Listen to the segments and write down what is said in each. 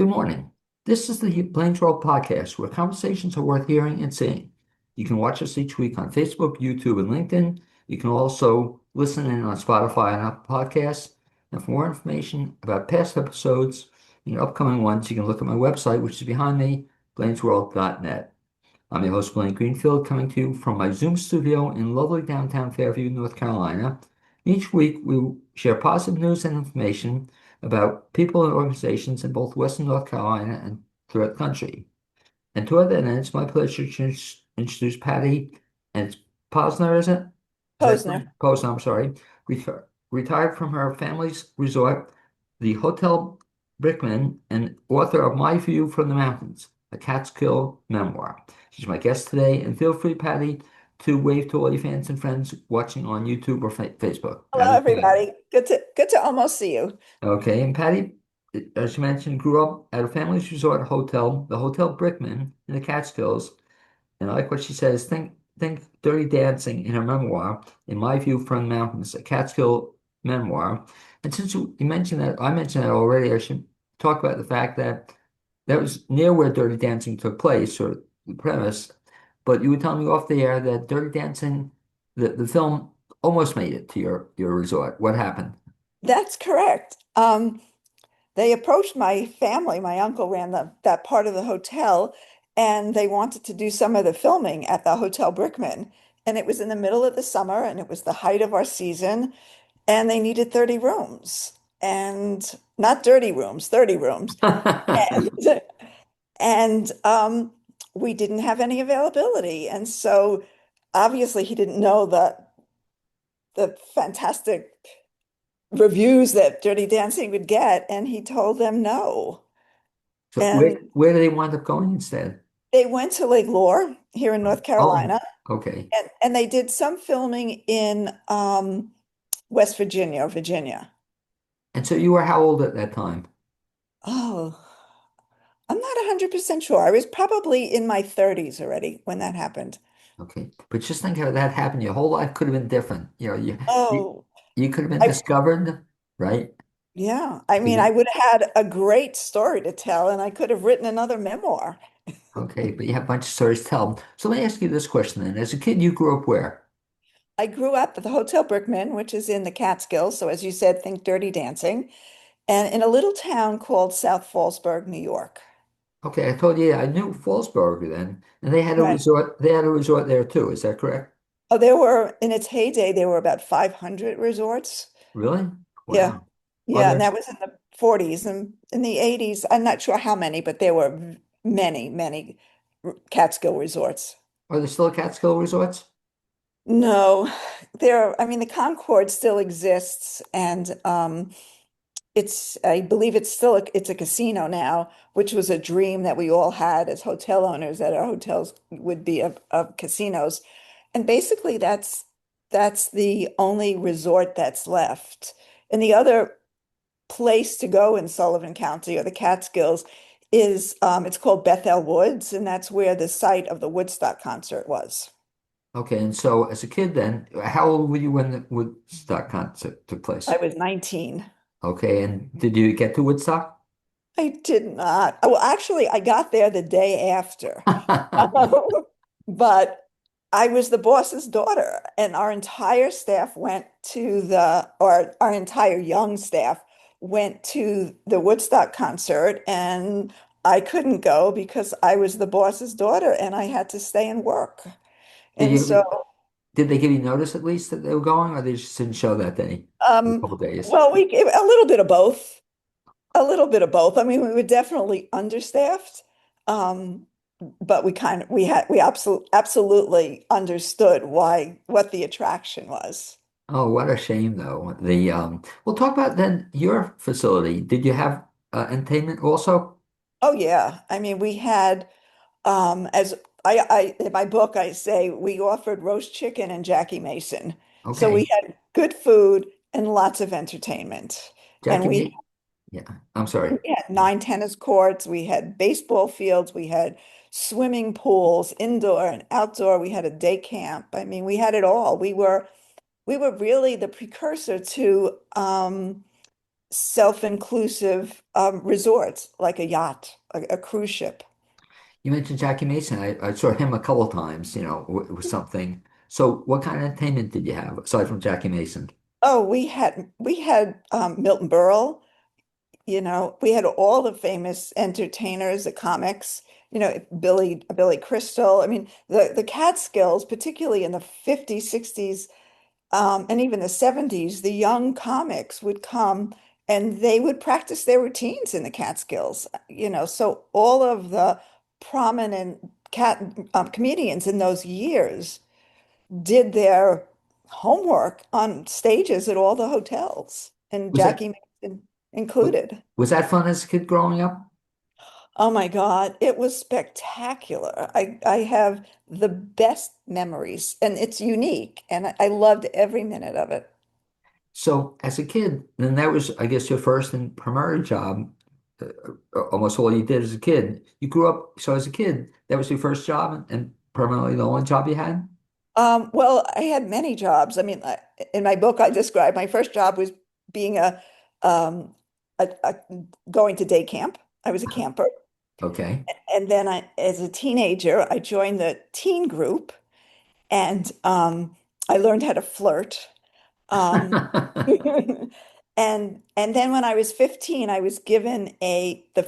Good morning. This is the Blaine's World podcast where conversations are worth hearing and seeing. You can watch us each week on Facebook, YouTube, and LinkedIn. You can also listen in on Spotify and Apple Podcasts. And for more information about past episodes and upcoming ones, you can look at my website, which is behind me, blainesworld.net. I'm your host, Blaine Greenfield, coming to you from my Zoom studio in lovely downtown Fairview, North Carolina. Each week, we will share positive news and information about people and organizations in both Western North Carolina and throughout the country. And toward that end, it's my pleasure to introduce Patti and it's Posner, is it? Is that Posner. Posner, I'm sorry. Retired from her family's resort, the Hotel Brickman, and author of My View from the Mountains, a Catskill memoir. She's my guest today, and feel free, Patti, to wave to all your fans and friends watching on YouTube or Facebook. Hello, That is okay. everybody. Good to almost see you. Okay, and Patti, as you mentioned, grew up at a family's resort hotel, the Hotel Brickman in the Catskills. And I like what she says, think Dirty Dancing in her memoir, In My View from the Mountains, a Catskill memoir. And since you mentioned that, I mentioned that already, I should talk about the fact that that was near where Dirty Dancing took place, or the premise. But you were telling me off the air that Dirty Dancing, the film, almost made it to your resort. What happened? That's correct. They approached my family. My uncle ran that part of the hotel, and they wanted to do some of the filming at the Hotel Brickman. And it was in the middle of the summer, and it was the height of our season, and they needed 30 rooms. And not dirty rooms, 30 rooms. And, and we didn't have any availability. And so obviously he didn't know the fantastic reviews that Dirty Dancing would get, and he told them no. So where And where do they wind up going instead? they went to Lake Lore here in North Oh, Carolina, okay. and they did some filming in West Virginia or Virginia. And so you were how old at that time? Oh, I'm not 100% sure. I was probably in my 30s already when that happened. Okay. But just think how that happened. Your whole life could have been different. You, Oh, you could have been I discovered, right? yeah. I But mean, I would have had a great story to tell, and I could have written another memoir. okay, but you have a bunch of stories to tell. So let me ask you this question then. As a kid, you grew up where? I grew up at the Hotel Brickman, which is in the Catskills. So, as you said, think Dirty Dancing, and in a little town called South Fallsburg, New York. Okay, I told you I knew Fallsburg then, and they had a Right. resort. They had a resort there too. Is that correct? Oh, there were, in its heyday, there were about 500 resorts. Really? Yeah. Wow. Are Yeah. there And that was in the 40s. And in the 80s, I'm not sure how many, but there were many, many Catskill resorts. are there still Catskill resorts? No, I mean, the Concord still exists, and I believe it's a casino now, which was a dream that we all had as hotel owners, that our hotels would be of casinos. And basically that's the only resort that's left. And the other place to go in Sullivan County or the Catskills is it's called Bethel Woods, and that's where the site of the Woodstock concert was. Okay, and so as a kid then, how old were you when the Woodstock concert took place? I was 19. Okay, and did you get to Woodstock? I did not. Well, actually, I got there the day after. But I was the boss's daughter, and our entire staff went or our entire young staff went to the Woodstock concert, and I couldn't go because I was the boss's daughter and I had to stay and work. Did And so, did they give you notice at least that they were going, or they just didn't show that day, a couple days? well, we gave a little bit of both. A little bit of both. I mean, we were definitely understaffed, um, but we absolutely understood what the attraction was. Oh, what a shame though. We'll talk about then your facility. Did you have entertainment also? Oh yeah, I mean, we had as I in my book I say we offered roast chicken and Jackie Mason, so we Okay, had good food and lots of entertainment, and Jackie Mate. Yeah, I'm sorry. we had 9 tennis courts, we had baseball fields, we had swimming pools, indoor and outdoor. We had a day camp. I mean, we had it all. We were really the precursor to self-inclusive resorts like a yacht, a cruise ship. You mentioned Jackie Mason. I saw him a couple times, with something. So what kind of entertainment did you have aside from Jackie Mason? Oh, we had Milton Berle, we had all the famous entertainers, the comics, Billy Crystal. I mean, the Catskills, particularly in the 50s, 60s, and even the 70s, the young comics would come and they would practice their routines in the Catskills, so all of the prominent comedians in those years did their homework on stages at all the hotels, and Was that Jackie Mason included. was that fun as a kid growing up? Oh my God, it was spectacular. I have the best memories and it's unique and I loved every minute of it. So as a kid, then that was, I guess, your first and primary job. Almost all you did as a kid. You grew up, so as a kid, that was your first job and primarily the only job you had? Well, I had many jobs. I mean, in my book, I described my first job was being um, a going to day camp. I was a camper. Okay. And then as a teenager, I joined the teen group and I learned how to flirt. Um, and then when I was 15, I was given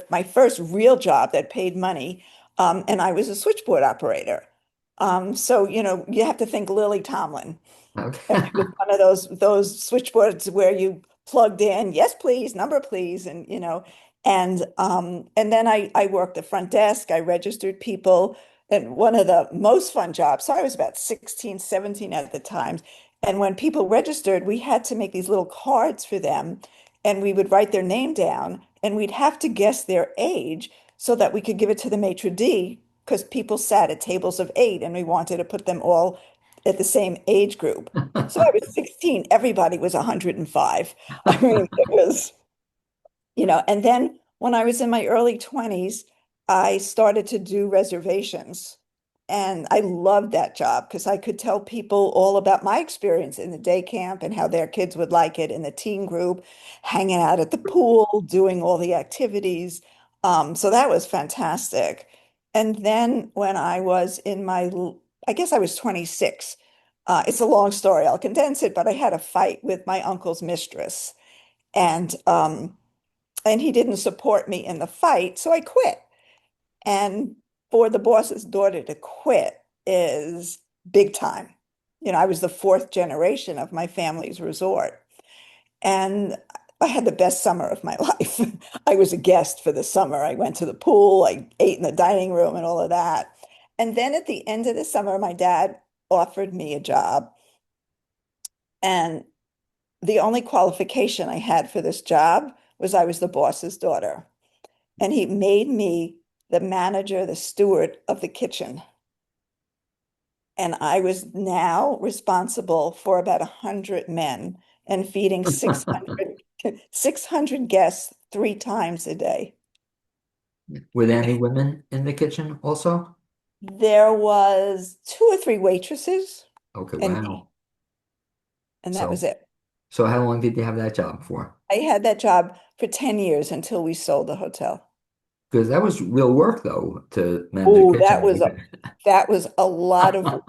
my first real job that paid money, and I was a switchboard operator. So you have to think Lily Tomlin. And Okay. it was one of those switchboards where you plugged in, yes, please, number, please, and then I worked the front desk. I registered people, and one of the most fun jobs. So I was about 16, 17 at the time. And when people registered, we had to make these little cards for them, and we would write their name down, and we'd have to guess their age so that we could give it to the maitre d' because people sat at tables of eight, and we wanted to put them all at the same age group. So I was 16, everybody was 105. I mean, it was, and then when I was in my early 20s, I started to do reservations. And I loved that job because I could tell people all about my experience in the day camp and how their kids would like it in the teen group, hanging out at the pool, doing all the activities. So that was fantastic. And then when I was I guess I was 26. It's a long story. I'll condense it, but I had a fight with my uncle's mistress. And he didn't support me in the fight, so I quit. And for the boss's daughter to quit is big time. I was the fourth generation of my family's resort, and I had the best summer of my life. I was a guest for the summer. I went to the pool, I ate in the dining room, and all of that. And then at the end of the summer, my dad offered me a job, and the only qualification I had for this job was I was the boss's daughter. And he made me the manager, the steward of the kitchen. And I was now responsible for about 100 men and feeding 600 guests 3 times a day. Were there any women in the kitchen also? There was two or three waitresses Okay, and me, wow. and that was So, it. so how long did you have that job for? I had that job for 10 years until we sold the hotel. Because that was real work, though, to manage a Oh, kitchen like that. that was a lot of work.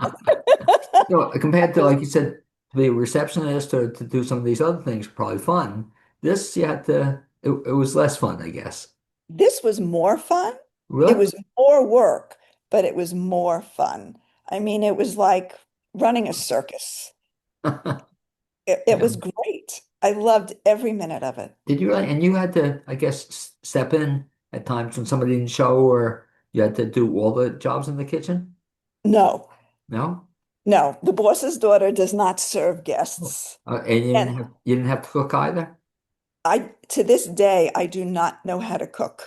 Compared to, That was like you said, to be a receptionist or to do some of these other things, probably fun. This, you had to, it was less fun, I guess. This was more fun. It Really? was more work, but it was more fun. I mean, it was like running a circus. It Yeah. was great. I loved every minute of it. Did you really? And you had to, I guess, step in at times when somebody didn't show, or you had to do all the jobs in the kitchen? No, No? no, the boss's daughter does not serve Oh. guests. And And you didn't have to cook either? to this day, I do not know how to cook.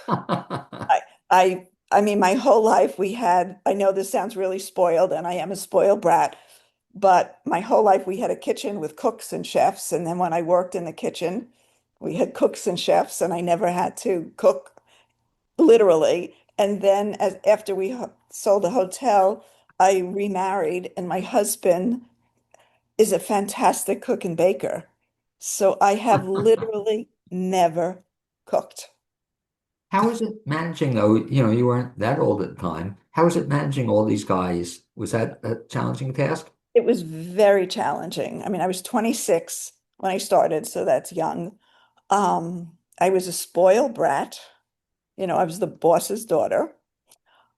I, I mean, my whole life I know this sounds really spoiled, and I am a spoiled brat, but my whole life we had a kitchen with cooks and chefs. And then when I worked in the kitchen, we had cooks and chefs, and I never had to cook literally. And then after we sold the hotel, I remarried, and my husband is a fantastic cook and baker. So I have literally never cooked. How was it managing though? You weren't that old at the time. How was it managing all these guys? Was that a challenging task? It was very challenging. I mean, I was 26 when I started, so that's young. I was a spoiled brat. I was the boss's daughter.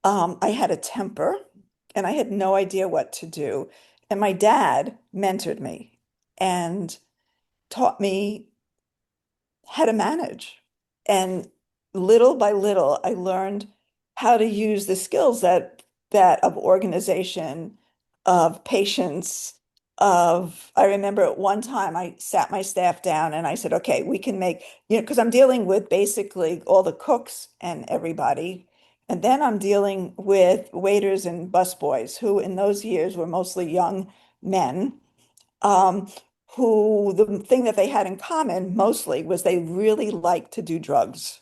I had a temper and I had no idea what to do. And my dad mentored me and taught me how to manage. And little by little, I learned how to use the skills that of organization, of patience, I remember at one time I sat my staff down and I said, okay, we can make, because I'm dealing with basically all the cooks and everybody. And then I'm dealing with waiters and busboys who in those years were mostly young men um, who the thing that they had in common mostly was they really liked to do drugs.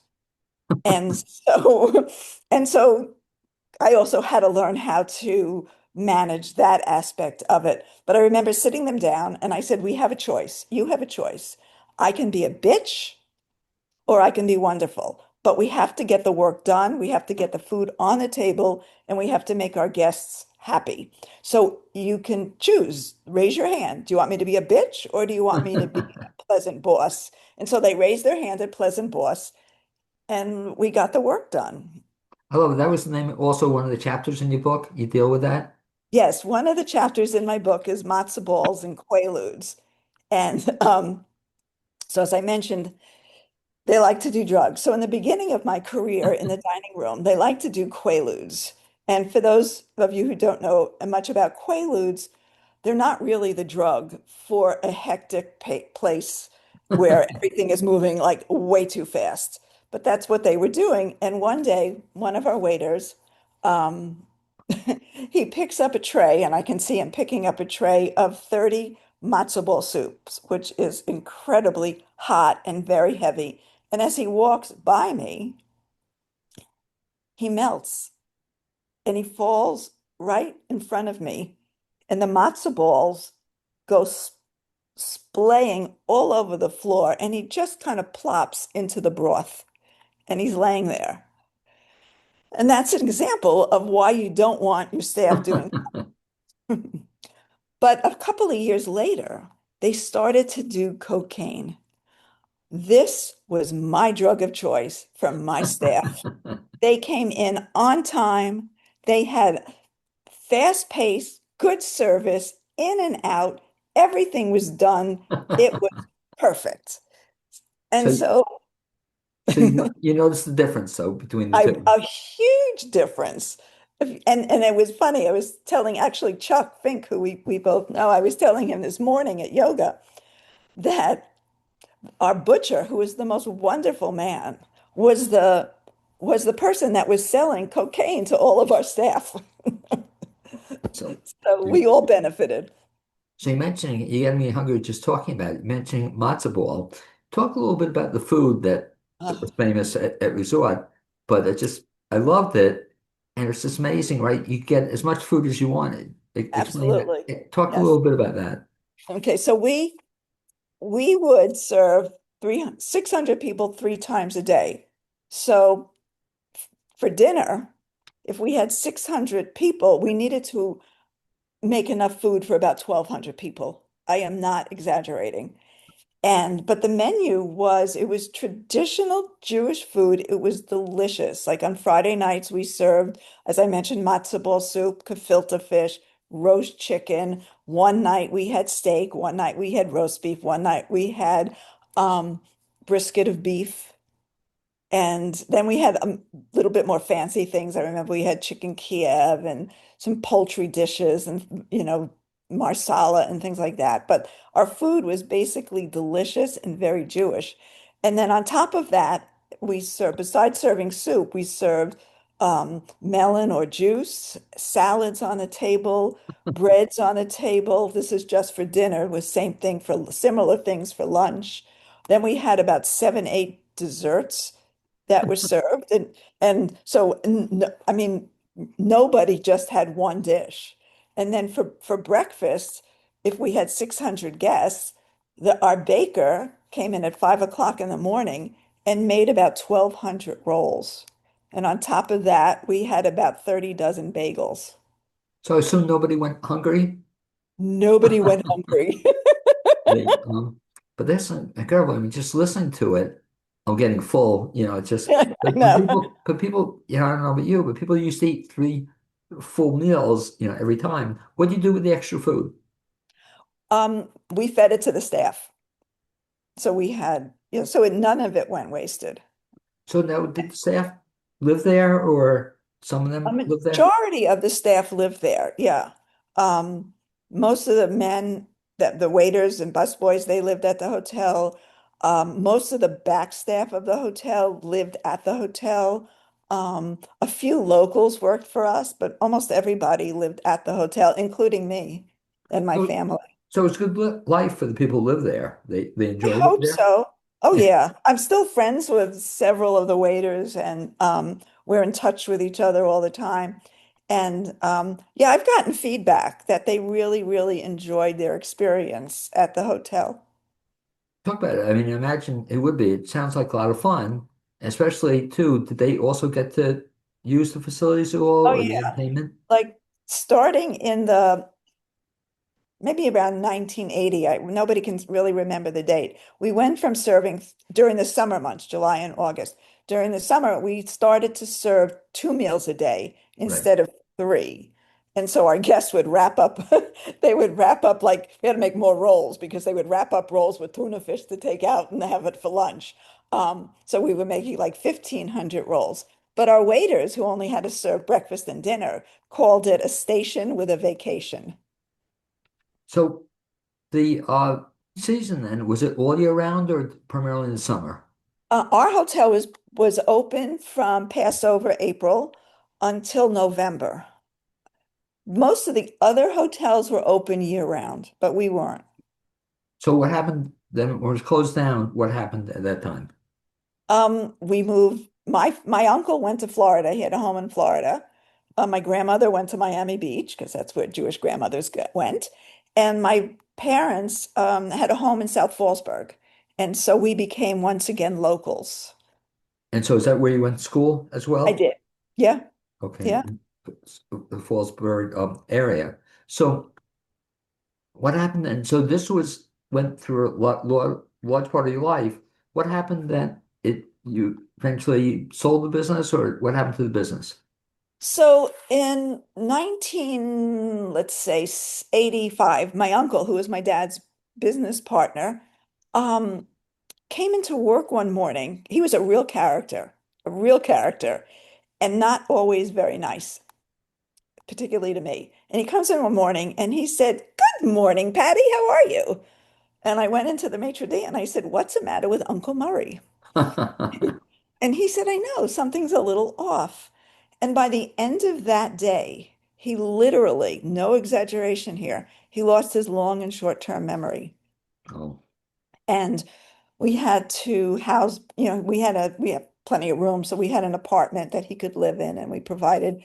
And so, and so I also had to learn how to manage that aspect of it. But I remember sitting them down and I said, we have a choice. You have a choice. I can be a bitch or I can be wonderful. But we have to get the work done. We have to get the food on the table and we have to make our guests happy. So you can choose, raise your hand. Do you want me to be a bitch or do you want me to be a pleasant boss? And so they raised their hand at pleasant boss and we got the work done. Hello, that was the name, also one of the chapters in your book. You deal with that? Yes, one of the chapters in my book is matzo balls and quaaludes. And so as I mentioned, they like to do drugs. So in the beginning of my career in the dining room, they like to do quaaludes. And for those of you who don't know much about quaaludes, they're not really the drug for a hectic place where everything is moving like way too fast. But that's what they were doing. And one day, one of our waiters, um, he picks up a tray, and I can see him picking up a tray of 30 matzo ball soups, which is incredibly hot and very heavy. And as he walks by me, he melts and he falls right in front of me. And the matzo balls go splaying all over the floor. And he just kind of plops into the broth and he's laying there. And that's an example of why you don't want your staff doing. But a couple of years later, they started to do cocaine. This was my drug of choice from my staff. They came in on time. They had fast pace, good service, in and out. Everything was done. It was perfect. And So, so so you notice the difference, though, between the two. a huge difference. And it was funny. I was telling actually Chuck Fink, who we both know, I was telling him this morning at yoga that our butcher, who was the most wonderful man, was the person that was selling cocaine to all of our staff. So, So we all benefited. so you're mentioning, you got me hungry just talking about it. Mentioning matzo ball. Talk a little bit about the food that was Oh, famous at Resort, but I loved it. And it's just amazing, right? You get as much food as you wanted. Explain that. absolutely. Talk a Yes. little bit about that. Okay, so we would serve 600 people 3 times a day. So for dinner, if we had 600 people, we needed to make enough food for about 1,200 people. I am not exaggerating. But the menu it was traditional Jewish food. It was delicious. Like on Friday nights, we served, as I mentioned, matzo ball soup, gefilte fish, roast chicken. One night we had steak. One night we had roast beef. One night we had um, brisket of beef. And then we had a little bit more fancy things. I remember we had chicken Kiev and some poultry dishes and, marsala and things like that. But our food was basically delicious and very Jewish. And then on top of that, besides serving soup, we served melon or juice, salads on the table, breads on the table. This is just for dinner, with same thing for similar things for lunch. Then we had about 7, 8 desserts that were served. And so, I mean, nobody just had one dish. And then for breakfast, if we had 600 guests, our baker came in at 5 o'clock in the morning and made about 1,200 rolls. And on top of that, we had about 30 dozen bagels. So I assume nobody went hungry. Nobody went hungry. They, but that's incredible. I mean, just listening to it, I'm getting full. It's just, I but know. people, I don't know about you, but people used to eat three full meals, every time. What do you do with the extra food? We fed it to the staff. So we had, none of it went wasted. So now, did the staff live there, or some of A them live there? majority of the staff lived there, yeah. Um, Most of the men, that the waiters and busboys, they lived at the hotel. Most of the back staff of the hotel lived at the hotel. A few locals worked for us, but almost everybody lived at the hotel, including me and my So, family. so it's good life for the people who live there. They I enjoy living hope there. so. Oh Yeah. yeah, I'm still friends with several of the waiters, and we're in touch with each other all the time. And yeah, I've gotten feedback that they really, really enjoyed their experience at the hotel. Talk about it. I mean, imagine it would be. It sounds like a lot of fun, especially too. Did they also get to use the facilities at all, Oh or the yeah, entertainment? like starting in the maybe around 1980. Nobody can really remember the date. We went from serving during the summer months, July and August. During the summer, we started to serve 2 meals a day Right. instead of three. And so our guests would wrap up, they would wrap up like we had to make more rolls because they would wrap up rolls with tuna fish to take out and have it for lunch. So we were making like 1,500 rolls. But our waiters, who only had to serve breakfast and dinner, called it a station with a vacation. So the season then, was it all year round or primarily in the summer? Our hotel was open from Passover, April, until November. Most of the other hotels were open year round, but we weren't. So what happened then when it was closed down? What happened at that time? We moved. My uncle went to Florida. He had a home in Florida. My grandmother went to Miami Beach because that's where Jewish grandmothers went. And my parents had a home in South Fallsburg. And so we became once again locals. And so is that where you went to school as I well? did. Yeah. Okay, Yeah. the Fallsburg area. So what happened then? So this was went through a large part of your life. What happened then? You eventually sold the business, or what happened to the business? So in let's say 85, my uncle, who was my dad's business partner, um, came into work one morning. He was a real character, and not always very nice, particularly to me. And he comes in one morning and he said, "Good morning, Patty. How are you?" And I went into the maitre d' and I said, "What's the matter with Uncle Murray?" And he said, "I know something's a little off." And by the end of that day, he literally, no exaggeration here, he lost his long and short-term memory. Oh, And we had to house, we have plenty of room, so we had an apartment that he could live in, and we provided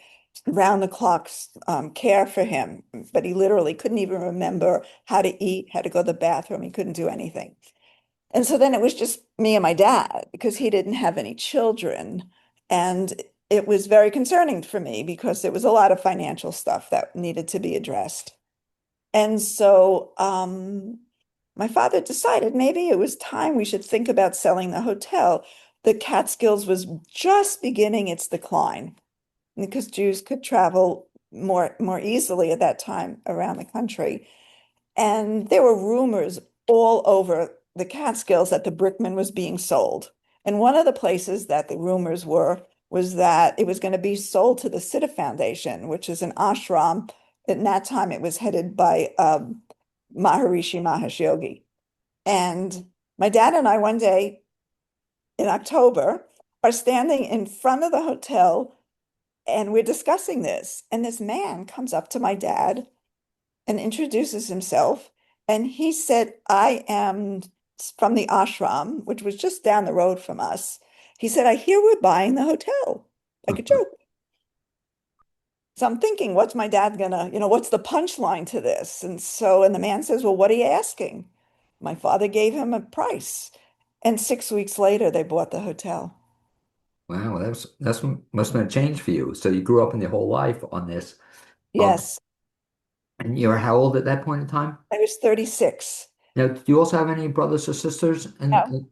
round the clock care for him. But he literally couldn't even remember how to eat, how to go to the bathroom. He couldn't do anything. And so then it was just me and my dad because he didn't have any children. And it was very concerning for me because there was a lot of financial stuff that needed to be addressed. And so my father decided maybe it was time we should think about selling the hotel. The Catskills was just beginning its decline because Jews could travel more easily at that time around the country. And there were rumors all over the Catskills that the Brickman was being sold. And one of the places that the rumors were was that it was going to be sold to the Siddha Foundation, which is an ashram. At that time, it was headed by Maharishi Mahesh Yogi. And my dad and I, one day in October, are standing in front of the hotel and we're discussing this. And this man comes up to my dad and introduces himself. And he said, "I am from the ashram," which was just down the road from us. He said, "I hear we're buying the hotel," like a joke. So I'm thinking, what's my dad gonna, what's the punchline to this? And the man says, "Well, what are you asking?" my father gave him a price. And 6 weeks later, they bought the hotel. Wow, must have been a change for you. So you grew up in your whole life on this. Um, Yes, and you were how old at that point in time? I was 36. Now, do you also have any brothers or sisters? No,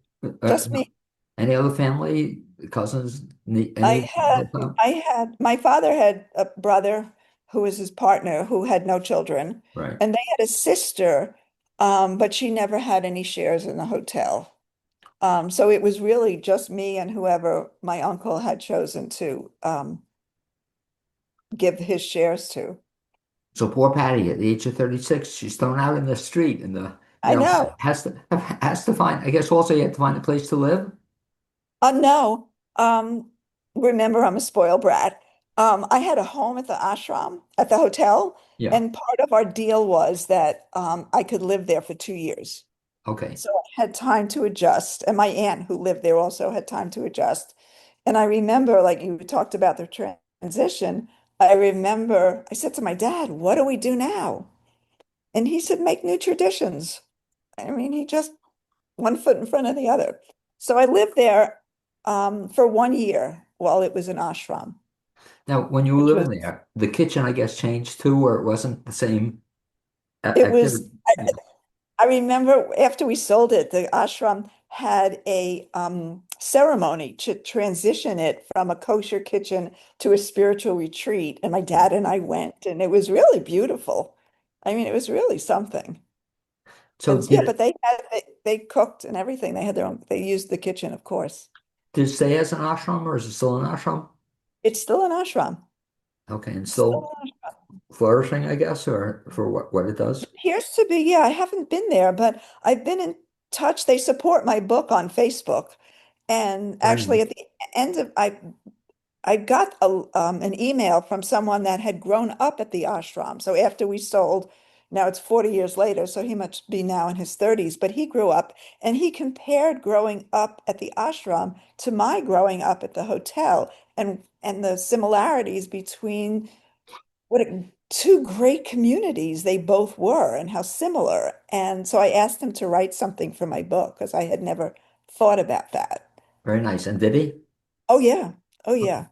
just No. me. Any other family, cousins, I any? had my father had a brother who was his partner who had no children, Right. and they had a sister, but she never had any shares in the hotel. So it was really just me and whoever my uncle had chosen to give his shares to. So poor Patty, at the age of 36, she's thrown out in the street and I know. has to find, I guess also you have to find a place to live. No. Remember, I'm a spoiled brat. I had a home at the ashram, at the hotel, Yeah. and part of our deal was that I could live there for 2 years. Okay. So I had time to adjust. And my aunt, who lived there, also had time to adjust. And I remember, like you talked about the transition, I remember I said to my dad, "What do we do now?" And he said, "Make new traditions." I mean, he just one foot in front of the other. So I lived there for 1 year while it was an ashram, Now, when you were which living was there, the kitchen, I guess, changed too, or it wasn't the same it was activity. I remember after we sold it, the ashram had a ceremony to transition it from a kosher kitchen to a spiritual retreat. And my dad and I went, and it was really beautiful. I mean, it was really something. So And yeah, but they cooked and everything. They had their own, they used the kitchen, of course. did it stay as an ashram or is it still an ashram? It's still an ashram. Okay, and Still still an ashram. flourishing, I guess, or for what it does? Appears to be, yeah, I haven't been there, but I've been in touch. They support my book on Facebook. And Very actually nice. at the end of I got an email from someone that had grown up at the ashram. So after we sold, now it's 40 years later, so he must be now in his 30s, but he grew up and he compared growing up at the ashram to my growing up at the hotel and the similarities between two great communities they both were and how similar. And so I asked him to write something for my book because I had never thought about that. Very nice. And did he? Oh yeah. Oh Okay. yeah.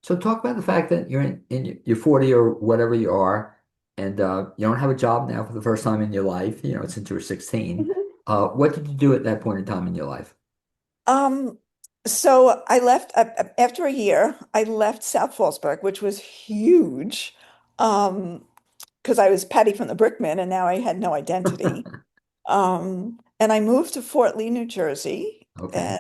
So talk about the fact that you're in your 40 or whatever you are, and you don't have a job now for the first time in your life, since you were 16. What did you do at that point in time in your life? Um, so I left after a year. I left South Fallsburg, which was huge, because I was Patty from the Brickman, and now I had no identity. And I moved to Fort Lee, New Jersey, Okay.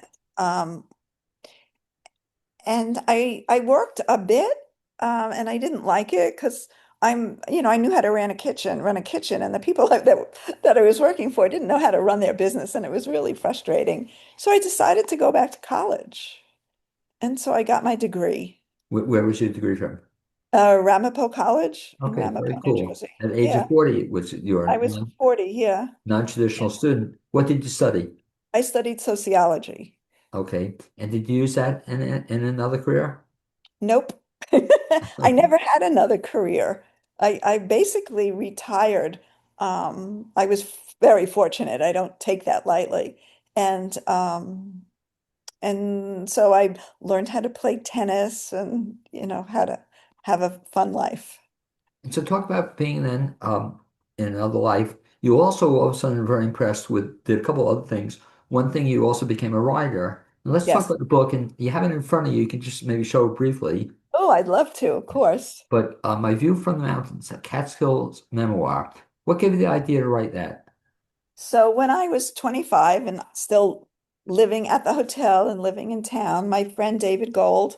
and I worked a bit, and I didn't like it because I knew how to run a kitchen, and the people that I was working for didn't know how to run their business, and it was really frustrating. So I decided to go back to college. And so I got my degree, Where was your degree from? Ramapo College in Okay, very Ramapo, New cool. Jersey. At the age of Yeah, 40, was your I was 40. Yeah. non-traditional student. What did you study? I studied sociology. Okay. And did you use that in another career? Nope. I never had another career. I basically retired. I was very fortunate. I don't take that lightly. And so I learned how to play tennis and, how to have a fun life. And so talk about being then in another life. You also all of a sudden were very impressed with did a couple other things. One thing you also became a writer. And let's talk Yes. about the book, and you have it in front of you. You can just maybe show it briefly. Oh, I'd love to, of course. But My View from the Mountains, a Catskills memoir. What gave you the idea to write that? So when I was 25 and still living at the hotel and living in town, my friend David Gold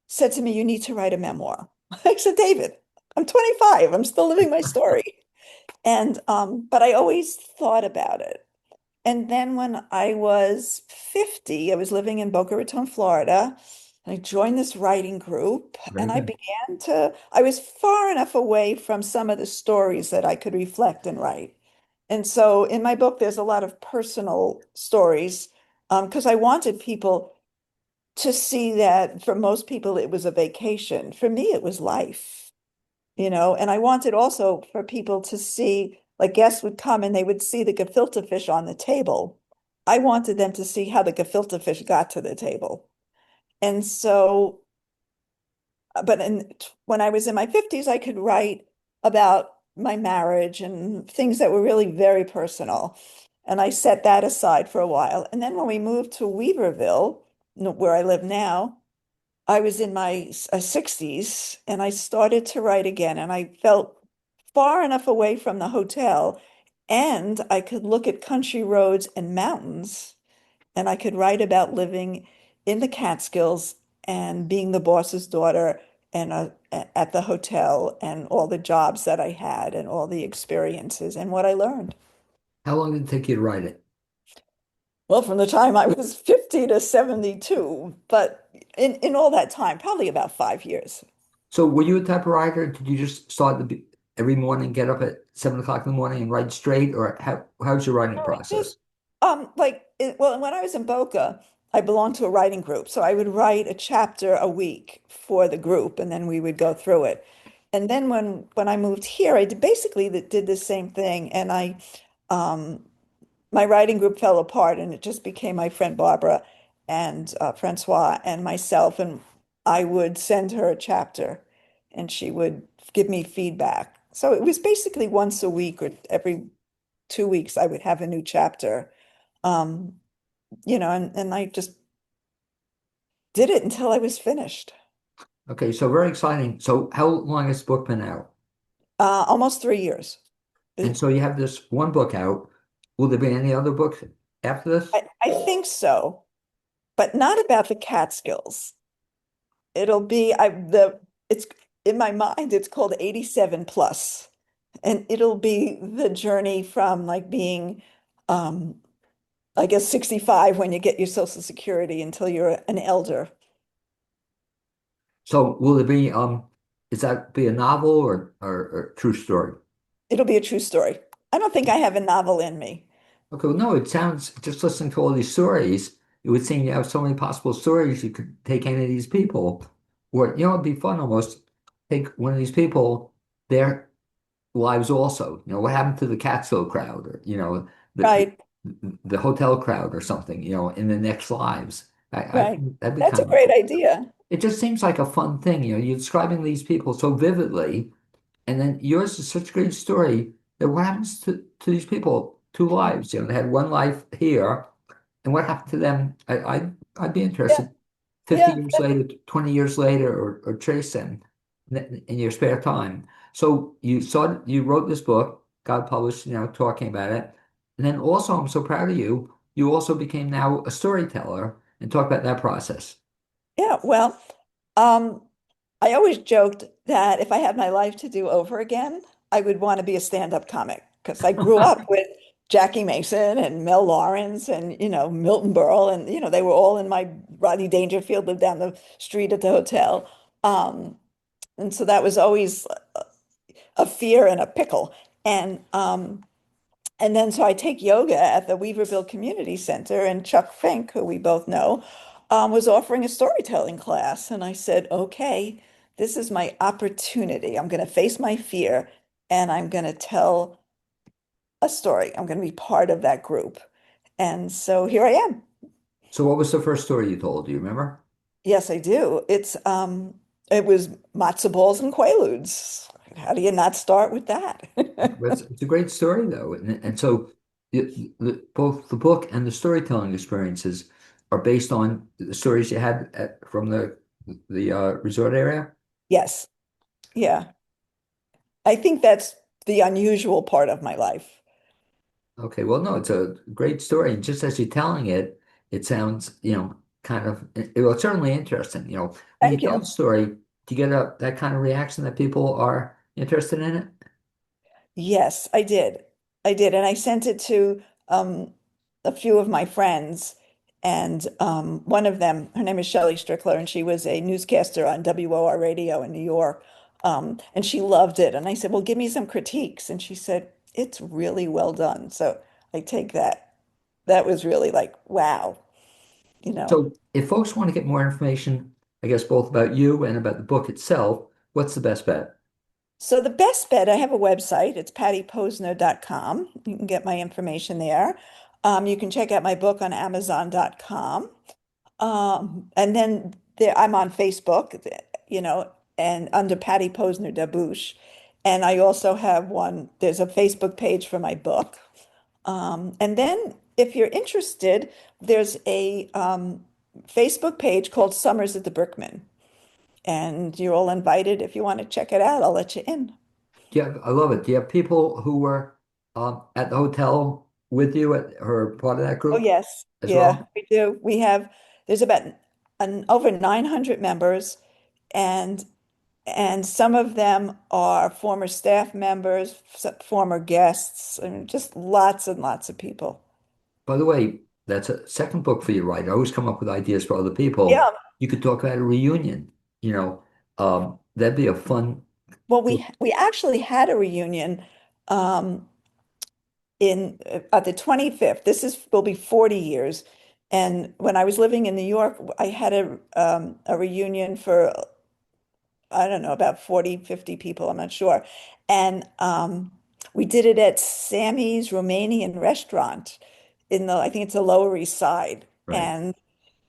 said to me, "You need to write a memoir." I said, "David, I'm 25. I'm still living my story." And but I always thought about it. And then when I was 50, I was living in Boca Raton, Florida. And I joined this writing group Very and good. I was far enough away from some of the stories that I could reflect and write. And so in my book, there's a lot of personal stories because I wanted people to see that for most people, it was a vacation. For me, it was life, and I wanted also for people to see like guests would come and they would see the gefilte fish on the table. I wanted them to see how the gefilte fish got to the table. And so, when I was in my 50s, I could write about my marriage and things that were really very personal. And I set that aside for a while. And then when we moved to Weaverville, where I live now, I was in my 60s and I started to write again. And I felt far enough away from the hotel and I could look at country roads and mountains and I could write about living in the Catskills and being the boss's daughter and at the hotel and all the jobs that I had and all the experiences and what I learned. How long did it take you to write it? Well, from the time I was 50 to 72, but in all that time, probably about 5 years. So were you a type of writer? Did you just start every morning, get up at 7 o'clock in the morning and write straight, or how's your writing No, it process? just well, when I was in Boca, I belonged to a writing group, so I would write a chapter a week for the group, and then we would go through it. And then when I moved here, basically did the same thing, and I um, my writing group fell apart, and it just became my friend Barbara and Francois and myself, and I would send her a chapter, and she would give me feedback. So it was basically once a week or every 2 weeks, I would have a new chapter. Um, and I just did it until I was finished. Okay, so very exciting. So how long has this book been out? Almost 3 years. And so you have this one book out. Will there be any other books after this? I think so, but not about the Catskills. It'll be it's in my mind, it's called 87 plus. And it'll be the journey from like being I guess 65 when you get your Social Security until you're an elder. So will it be is that be a novel or true story? It'll be a true story. I don't think I have a novel in me. Okay, well, no, it sounds just listening to all these stories, it would seem you have so many possible stories you could take any of these people. Or, it'd be fun almost take one of these people, their lives also. What happened to the Catskill crowd or, the Right, the hotel crowd or something, in the next lives. right. That'd be That's a kind of great fun. idea. It just seems like a fun thing, you're describing these people so vividly. And then yours is such a great story that what happens to these people, two lives, they had one life here, and what happened to them? I'd be Yeah, interested 50 yeah, years later, 20 years later, or trace them in your spare time. So you wrote this book, got published, talking about it. And then also, I'm so proud of you. You also became now a storyteller and talk about that process. yeah. Well, um, I always joked that if I had my life to do over again, I would want to be a stand-up comic because I grew up with Jackie Mason and Mel Lawrence and Milton Berle and they were all in my Rodney Dangerfield lived down the street at the hotel. Um, and so that was always a fear and a pickle. And then so I take yoga at the Weaverville Community Center, and Chuck Fink, who we both know, was offering a storytelling class. And I said, okay, this is my opportunity. I'm going to face my fear and I'm going to tell a story. I'm going to be part of that group. And so here I am. So what was the first story you told? Do you remember? Yes, I do. It was matzo balls and quaaludes. How do you not start with that? It's a great story though, and so both the book and the storytelling experiences are based on the stories you had from the resort area. Yes. Yeah. I think that's the unusual part of my life. Okay, well, no, it's a great story, and just as you're telling it, it sounds, kind of, well, it's certainly interesting. When you Thank tell the you. story, do you get that kind of reaction that people are interested in it? Yes, I did. I did. And I sent it to a few of my friends. And one of them, her name is Shelley Strickler, and she was a newscaster on WOR radio in New York. And she loved it. And I said, well, give me some critiques. And she said, it's really well done. So I take that. That was really like, wow, you know. So, if folks want to get more information, I guess both about you and about the book itself, what's the best bet? So the best bet, I have a website. It's pattyposner.com. You can get my information there. You can check out my book on amazon.com. And then I'm on Facebook, you know, and under Patty Posner Dabouche. And I also have there's a Facebook page for my book. And then if you're interested, there's a Facebook page called Summers at the Brickman. And you're all invited. If you want to check it out, I'll let you in. Yeah, I love it. Do you have people who were at the hotel with you at or part of that Oh, group yes. as Yeah, well? we do. There's about over 900 members, and some of them are former staff members, former guests, and just lots and lots of people. By the way, that's a second book for you, right? I always come up with ideas for other people. Yeah. You could talk about a reunion, you know. That'd be a fun Well, book. we actually had a reunion um, in the 25th. This is will be 40 years. And when I was living in New York, I had a reunion for I don't know, about 40, 50 people, I'm not sure. And we did it at Sammy's Romanian restaurant I think it's the Lower East Side. Right. And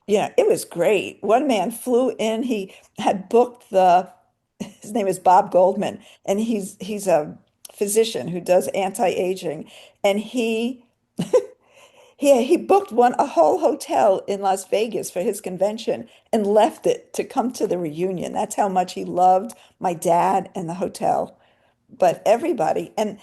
yeah, it was great. One man flew in, he had booked his name is Bob Goldman, and he's a physician who does anti-aging. And he booked a whole hotel in Las Vegas for his convention and left it to come to the reunion. That's how much he loved my dad and the hotel. But everybody, and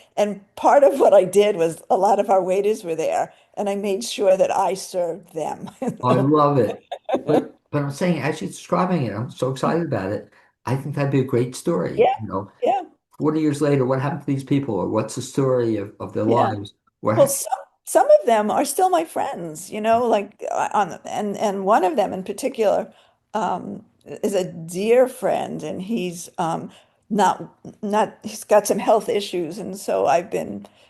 part of what I did was a lot of our waiters were there, and I made sure that I served them. I love it. But I'm saying, as you're describing it, I'm so excited about it. I think that'd be a great story. Yeah, You know, yeah, 40 years later, what happened to these people, or what's the story of their yeah. lives? What Well, ha some of them are still my friends, like and one of them in particular is a dear friend, and he's not he's got some health issues, and so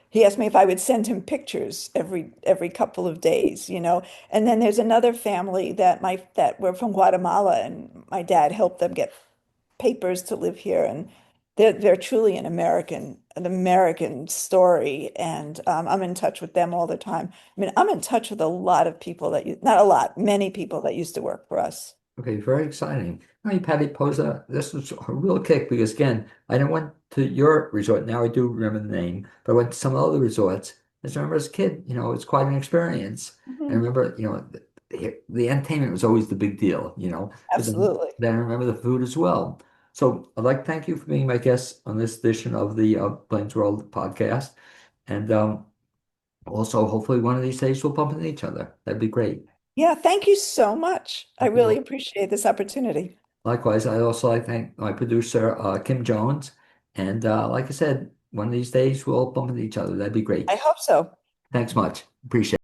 he asked me if I would send him pictures every couple of days, And then there's another family that were from Guatemala, and my dad helped them get papers to live here, and they're truly an American story, and I'm in touch with them all the time. I mean, I'm in touch with a lot of people not a lot, many people that used to work for us. Okay, very exciting. Hey, Patty Posa, this was a real kick because again, I didn't went to your resort. Now I do remember the name, but I went to some other resorts. I just remember as a kid, it's quite an experience. And I Mhm. remember, the entertainment was always the big deal, but Absolutely. then I remember the food as well. So I'd like to thank you for being my guest on this edition of the Blaine's World podcast. And also, hopefully, one of these days we'll bump into each other. That'd be great. Yeah, thank you so much. I Okay, really well, appreciate this opportunity. likewise, I'd also like to thank my producer, Kim Jones. And like I said, one of these days we'll bump into each other. That'd be great. I hope so. Thanks much. Appreciate it.